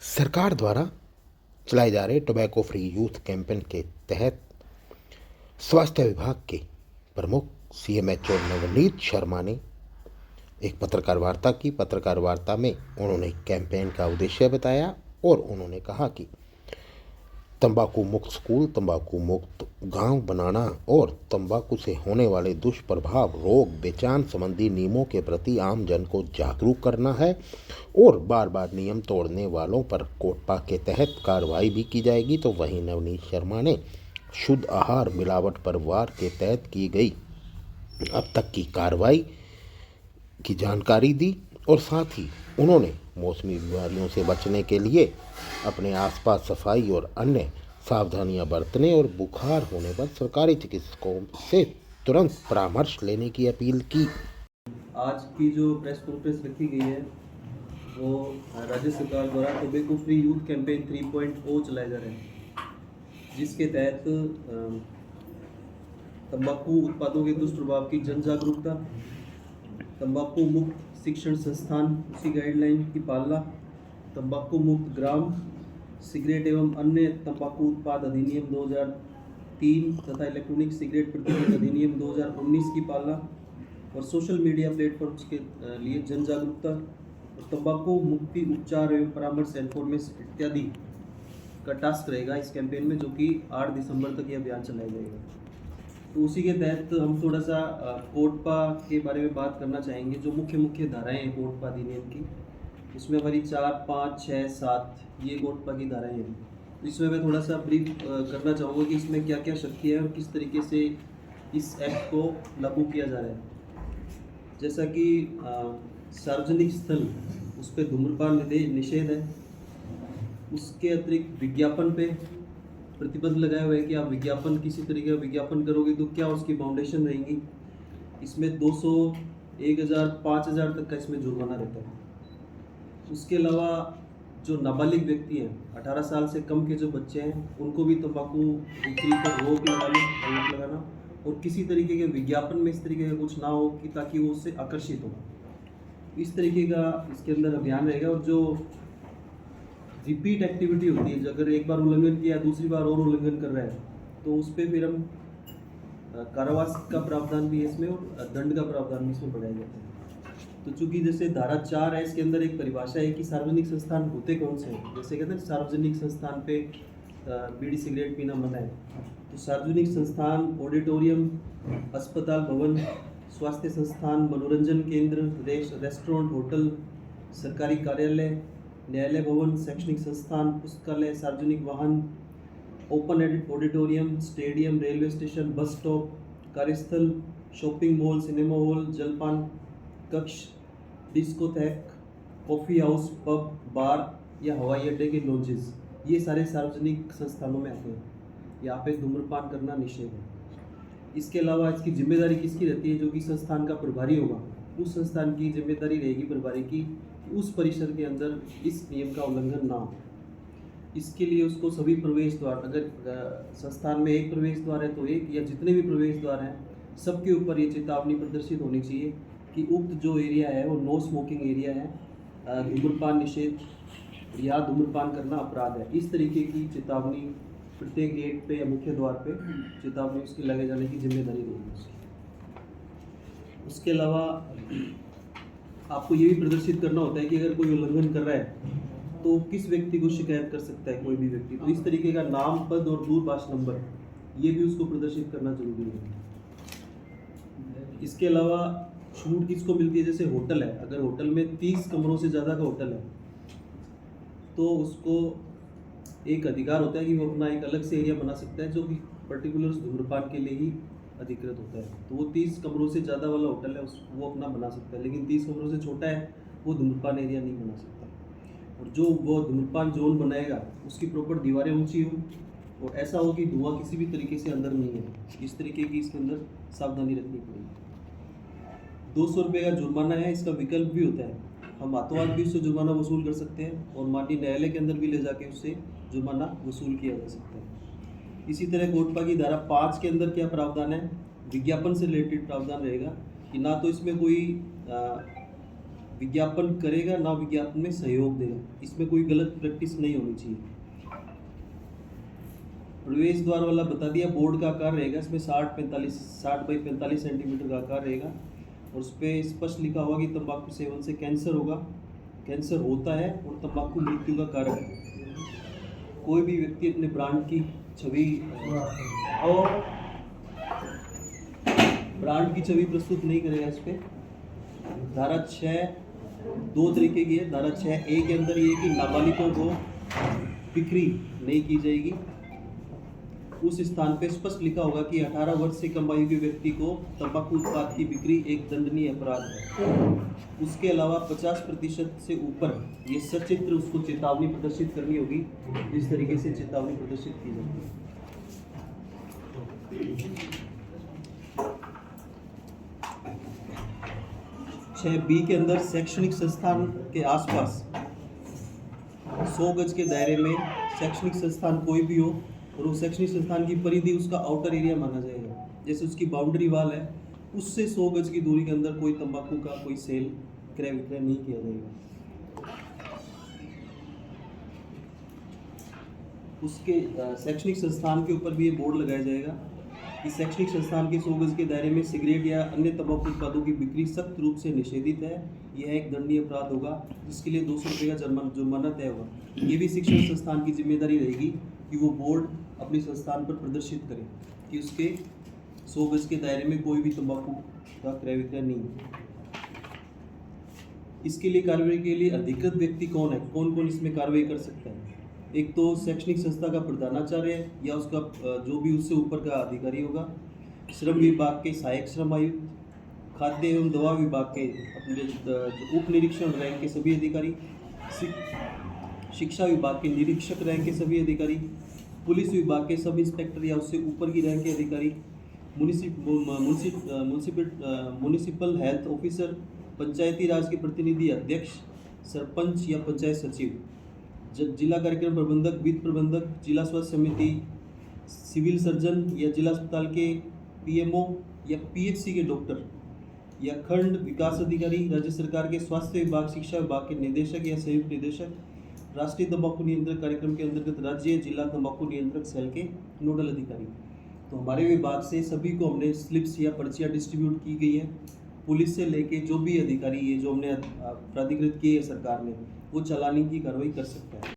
सरकार द्वारा चलाए जा रहे टोबैको फ्री यूथ कैंपेन के तहत स्वास्थ्य विभाग के प्रमुख सीएमएचओ नवनीत शर्मा ने एक पत्रकार वार्ता की। पत्रकार वार्ता में उन्होंने कैंपेन का उद्देश्य बताया और उन्होंने कहा कि तंबाकू मुक्त स्कूल, तंबाकू मुक्त गांव बनाना और तंबाकू से होने वाले दुष्प्रभाव, रोग, बेचान संबंधी नियमों के प्रति आम जन को जागरूक करना है और बार बार नियम तोड़ने वालों पर कोटपा के तहत कार्रवाई भी की जाएगी। तो वहीं नवनीत शर्मा ने शुद्ध आहार मिलावट पर वार के तहत की गई अब तक की कार्रवाई की जानकारी दी और साथ ही उन्होंने मौसमी बीमारियों से बचने के लिए अपने आसपास सफाई और अन्य सावधानियां बरतने और बुखार होने पर सरकारी चिकित्सकों से तुरंत परामर्श लेने की अपील की। आज की जो प्रेस कॉन्फ्रेंस रखी गई है वो राज्य सरकार द्वारा टोबैको फ्री यूथ कैंपेन 3.0 चलाए जा रहे हैं, जिसके तहत तंबाकू उत्पादों के दुष्प्रभाव की जन जागरूकता, तंबाकू मुक्त शिक्षण संस्थान उसी गाइडलाइन की पालना, तंबाकू मुक्त ग्राम, सिगरेट एवं अन्य तंबाकू उत्पाद अधिनियम 2003 तथा इलेक्ट्रॉनिक सिगरेट प्रतिबंध अधिनियम 2019 की पालना और सोशल मीडिया प्लेटफॉर्म्स के लिए जन जागरूकता और तंबाकू मुक्ति उपचार एवं परामर्श इन्फॉर्मेशन इत्यादि का टास्क रहेगा इस कैंपेन में, जो कि 8 दिसंबर तक ये अभियान चलाया जाएगा। तो उसी के तहत हम थोड़ा सा कोटपा के बारे में बात करना चाहेंगे। जो मुख्य धाराएं हैं कोटपा अधिनियम की, उसमें हमारी 4, 5, 6, 7 ये कोटपा की धाराएं हैं। इसमें मैं थोड़ा सा ब्रीफ करना चाहूँगा कि इसमें क्या क्या शक्ति है और किस तरीके से इस एक्ट को लागू किया जा रहा है। जैसा कि सार्वजनिक स्थल उस पर धूम्रपान निषेध है। उसके अतिरिक्त विज्ञापन पे प्रतिबंध लगाया हुआ है कि आप विज्ञापन किसी तरीके का विज्ञापन करोगे तो क्या उसकी बाउंडेशन रहेंगी। इसमें 200, 1000, 5000 तक का इसमें जुर्माना रहता है। उसके अलावा जो नाबालिग व्यक्ति हैं, 18 साल से कम के जो बच्चे हैं, उनको भी तंबाकू बिक्री पर रोक लगाना और किसी तरीके के विज्ञापन में इस तरीके का कुछ ना हो कि ताकि वो उससे आकर्षित हो। इस तरीके का इसके अंदर अभियान रहेगा। और जो रिपीट एक्टिविटी होती है, अगर एक बार उल्लंघन किया, दूसरी बार और उल्लंघन कर रहा है, तो उस पर फिर हम कारावास का प्रावधान भी है इसमें और दंड का प्रावधान भी इसमें बढ़ाया जाता है। तो चूंकि जैसे धारा 4 है, इसके अंदर एक परिभाषा है कि सार्वजनिक संस्थान होते कौन से हैं। जैसे कहते हैं सार्वजनिक संस्थान पे बीड़ी सिगरेट पीना मना है, तो सार्वजनिक संस्थान ऑडिटोरियम, अस्पताल भवन, स्वास्थ्य संस्थान, मनोरंजन केंद्र, रेस्टोरेंट, होटल, सरकारी कार्यालय, न्यायालय भवन, शैक्षणिक संस्थान, पुस्तकालय, सार्वजनिक वाहन, open auditorium, stadium, railway station, bus stop, कार्यस्थल, शॉपिंग मॉल, सिनेमा हॉल, जलपान कक्ष, डिस्कोथेक, कॉफ़ी हाउस, पब, बार या हवाई अड्डे के लॉन्जेस, ये सारे सार्वजनिक संस्थानों में आते हैं। यहाँ पे धूम्रपान करना निषेध है। इसके अलावा इसकी जिम्मेदारी किसकी रहती है? जो कि संस्थान का प्रभारी होगा, उस संस्थान की जिम्मेदारी रहेगी प्रभारी की कि उस परिसर के अंदर इस नियम का उल्लंघन ना हो। इसके लिए उसको सभी प्रवेश द्वार, अगर संस्थान में एक प्रवेश द्वार है तो एक, या जितने भी प्रवेश द्वार हैं सबके ऊपर ये चेतावनी प्रदर्शित होनी चाहिए कि उक्त जो एरिया है वो नो स्मोकिंग एरिया है, धूम्रपान निषेध या धूम्रपान करना अपराध है। इस तरीके की चेतावनी प्रत्येक गेट पे या मुख्य द्वार पे चेतावनी उसकी लगे जाने की जिम्मेदारी रहेगी उसकी। उसके अलावा आपको ये भी प्रदर्शित करना होता है कि अगर कोई उल्लंघन कर रहा है तो किस व्यक्ति को शिकायत कर सकता है कोई भी व्यक्ति। तो इस तरीके का नाम, पद और दूरभाष नंबर ये भी उसको प्रदर्शित करना जरूरी है। इसके अलावा छूट किसको मिलती है? जैसे होटल है, अगर होटल में 30 कमरों से ज़्यादा का होटल है तो उसको एक अधिकार होता है कि वो अपना एक अलग से एरिया बना सकता है जो कि पर्टिकुलर धूम्रपान के लिए ही अधिकृत होता है। तो वो 30 कमरों से ज़्यादा वाला होटल है वो अपना बना सकता है, लेकिन 30 कमरों से छोटा है वो धूम्रपान एरिया नहीं बना सकता। और जो वो धूम्रपान जोन बनाएगा उसकी प्रॉपर दीवारें ऊंची हो और ऐसा हो कि धुआं किसी भी तरीके से अंदर नहीं है। इस तरीके की इसके अंदर सावधानी रखनी पड़ेगी। 200 रुपये का जुर्माना है। इसका विकल्प भी होता है, हम हाथों हाथ भी उससे जुर्माना वसूल कर सकते हैं और माननीय न्यायालय के अंदर भी ले जाके उससे जुर्माना वसूल किया जा सकता है। इसी तरह कोटपा की धारा 5 के अंदर क्या प्रावधान है? विज्ञापन से रिलेटेड प्रावधान रहेगा कि ना तो इसमें कोई विज्ञापन करेगा ना विज्ञापन में सहयोग देगा। इसमें कोई गलत प्रैक्टिस नहीं होनी चाहिए। प्रवेश द्वार वाला बता दिया, बोर्ड का आकार रहेगा इसमें 60 बाई 45 सेंटीमीटर का आकार रहेगा और उस पर स्पष्ट लिखा होगा कि तंबाकू सेवन से कैंसर होगा, कैंसर होता है और तंबाकू मृत्यु का कारक है। कोई भी व्यक्ति अपने ब्रांड की छवि प्रस्तुत नहीं करेगा इस पे। धारा 6 दो तरीके की है। धारा 6A के अंदर ये कि नाबालिगों को बिक्री नहीं की जाएगी। उस स्थान पे स्पष्ट लिखा होगा कि 18 वर्ष से कम आयु के व्यक्ति को तंबाकू उत्पाद की बिक्री एक दंडनीय अपराध है। उसके अलावा 50% से ऊपर ये सचित्र उसको चेतावनी प्रदर्शित करनी होगी, जिस तरीके से चेतावनी प्रदर्शित की जाती है। छह बी के अंदर शैक्षणिक संस्थान के आसपास 100 गज के दायरे में शैक्षणिक संस्थान कोई भी हो और वो शैक्षणिक संस्थान की परिधि उसका आउटर एरिया माना जाएगा। जैसे उसकी बाउंड्री वाल है, उससे 100 गज की दूरी के अंदर कोई तंबाकू का कोई सेल क्रय विक्रय नहीं किया जाएगा। उसके शैक्षणिक संस्थान के ऊपर भी ये बोर्ड लगाया जाएगा कि शैक्षणिक संस्थान के 100 गज के दायरे में सिगरेट या अन्य तंबाकू उत्पादों की बिक्री सख्त रूप से निषेधित है। यह एक दंडनीय अपराध होगा, जिसके लिए 200 रुपये का जुर्माना तय होगा। ये भी शिक्षण संस्थान की जिम्मेदारी रहेगी कि वो बोर्ड अपने संस्थान पर प्रदर्शित करे कि उसके 100 गज के दायरे में कोई भी तंबाकू का क्रय विक्रय नहीं है। इसके लिए कार्रवाई के लिए अधिकृत व्यक्ति कौन है, कौन कौन इसमें कार्रवाई कर सकता है? एक तो शैक्षणिक संस्था का प्रधानाचार्य या उसका जो भी उससे ऊपर का अधिकारी होगा, श्रम विभाग के सहायक श्रम आयुक्त, खाद्य एवं दवा विभाग के अपने उप निरीक्षण रैंक के सभी अधिकारी, शिक्षा विभाग के निरीक्षक रैंक के सभी अधिकारी, पुलिस विभाग के सब इंस्पेक्टर या उससे ऊपर की रैंक के अधिकारी, म्युनिसिपल हेल्थ ऑफिसर, पंचायती राज के प्रतिनिधि, अध्यक्ष, सरपंच या पंचायत सचिव, जिला कार्यक्रम प्रबंधक, वित्त प्रबंधक, जिला स्वास्थ्य समिति, सिविल सर्जन या जिला अस्पताल के पीएमओ या पीएचसी के डॉक्टर या खंड विकास अधिकारी, राज्य सरकार के स्वास्थ्य विभाग, शिक्षा विभाग के निदेशक या संयुक्त निदेशक, राष्ट्रीय तंबाकू नियंत्रण कार्यक्रम के अंतर्गत राज्य जिला तंबाकू नियंत्रक सेल के नोडल अधिकारी। तो हमारे विभाग से सभी को हमने स्लिप्स या पर्चियाँ डिस्ट्रीब्यूट की गई है। पुलिस से लेके जो भी अधिकारी है जो हमने प्राधिकृत किए है सरकार ने, वो चालानी की कार्रवाई कर सकता है।